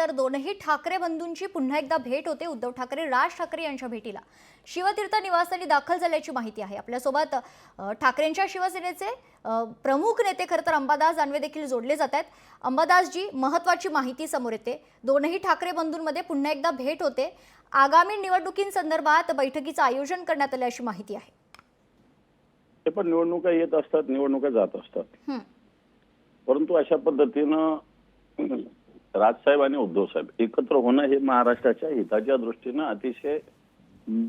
तर दोनही ठाकरे बंधूंची पुन्हा एकदा भेट होते। उद्धव ठाकरे राज ठाकरे यांच्या भेटीला शिवतीर्थ निवासस्थानी दाखल झाल्याची माहिती आहे। आपल्यासोबत ठाकरेंच्या शिवसेनेचे प्रमुख नेते खरं तर अंबादास दानवे देखील जोडले जात आहेत। अंबादासजी, महत्त्वाची माहिती समोर येते। दोनही ठाकरे बंधूंमध्ये पुन्हा एकदा भेट होते। आगामी निवडणुकींसंदर्भात बैठकीचं आयोजन करण्यात आलं अशी माहिती आहे। ते पण निवडणुका येत असतात, निवडणुका जात असतात, परंतु अशा पद्धतीनं राजसाहेब आणि उद्धव साहेब एकत्र होणं हे महाराष्ट्राच्या हिताच्या दृष्टीनं अतिशय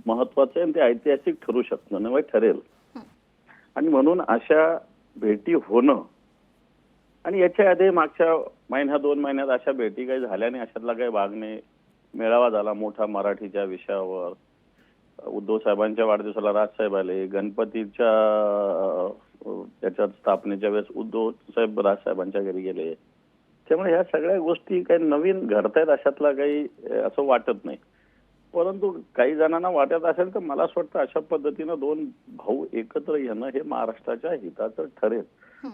महत्वाचं आहे आणि ते ऐतिहासिक ठरू शकतं, नव्हे ठरेल। आणि म्हणून अशा भेटी होणं आणि याच्या आधी मागच्या महिन्या 2 महिन्यात अशा भेटी काही झाल्या नाही, अशातला काही भाग नाही। मेळावा झाला मोठा मराठीच्या विषयावर, उद्धव साहेबांच्या वाढदिवसाला राजसाहेब आले, गणपतीच्या त्याच्यात स्थापनेच्या वेळेस उद्धव साहेब राजसाहेबांच्या घरी गेले। त्यामुळे ह्या सगळ्या गोष्टी काही नवीन घडतायत अशातला काही असं वाटत नाही, परंतु काही जणांना वाटत असेल तर मला असं वाटतं अशा पद्धतीनं दोन भाऊ एकत्र येणं हे महाराष्ट्राच्या हिताचं ठरेल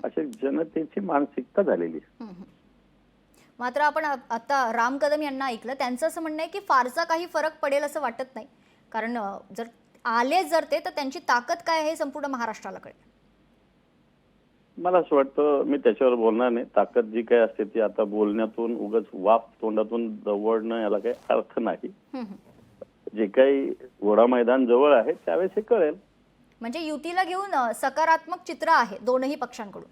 अशी जनतेची मानसिकता झालेली आहे। मात्र आपण आता राम कदम यांना ऐकलं, त्यांचं असं म्हणणं आहे की फारसा काही फरक पडेल असं वाटत नाही, कारण जर आले जर ते तर त्यांची ताकद काय आहे संपूर्ण महाराष्ट्राला कळेल। मला असं वाटतं मी त्याच्यावर बोलणार नाही। ताकद जी काय असते ती आता बोलण्यातून उगाच वाफ तोंडातून दवडणं याला काही अर्थ नाही। जे काही घोडा मैदान जवळ आहे त्यावेळेस हे कळेल। म्हणजे युतीला घेऊन सकारात्मक चित्र आहे दोनही पक्षांकडून।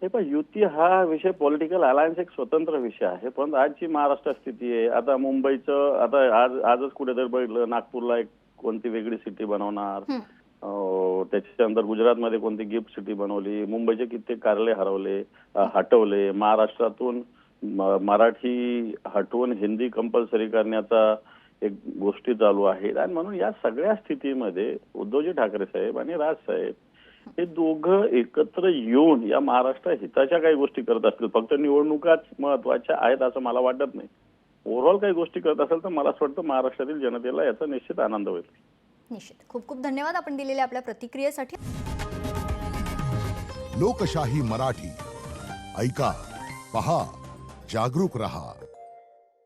हे पण युती हा विषय पॉलिटिकल अलायन्स एक स्वतंत्र विषय आहे, पण आजची महाराष्ट्र स्थिती आहे। आता मुंबईचं आता आजच कुठेतरी बघितलं, नागपूरला एक कोणती वेगळी सिटी बनवणार, त्याच्यानंतर गुजरातमध्ये कोणती गिफ्ट सिटी बनवली, मुंबईचे कित्येक कार्यालय हटवले, महाराष्ट्रातून मराठी हटवून हिंदी कंपल्सरी करण्याचा एक गोष्टी चालू आहेत। आणि म्हणून या सगळ्या स्थितीमध्ये उद्धवजी ठाकरे साहेब आणि राज साहेब हे दोघं एकत्र येऊन या महाराष्ट्र हिताच्या काही गोष्टी करत असतील, फक्त निवडणुकाच महत्वाच्या आहेत असं मला वाटत नाही। ओव्हरऑल काही गोष्टी करत असेल तर मला असं वाटतं महाराष्ट्रातील जनतेला याचा निश्चित आनंद होईल। निश्चित। खूप खूप धन्यवाद आपण दिलेल्या आपल्या प्रतिक्रियेसाठी। लोकशाही मराठी ऐका, पहा, जागरूक रहा।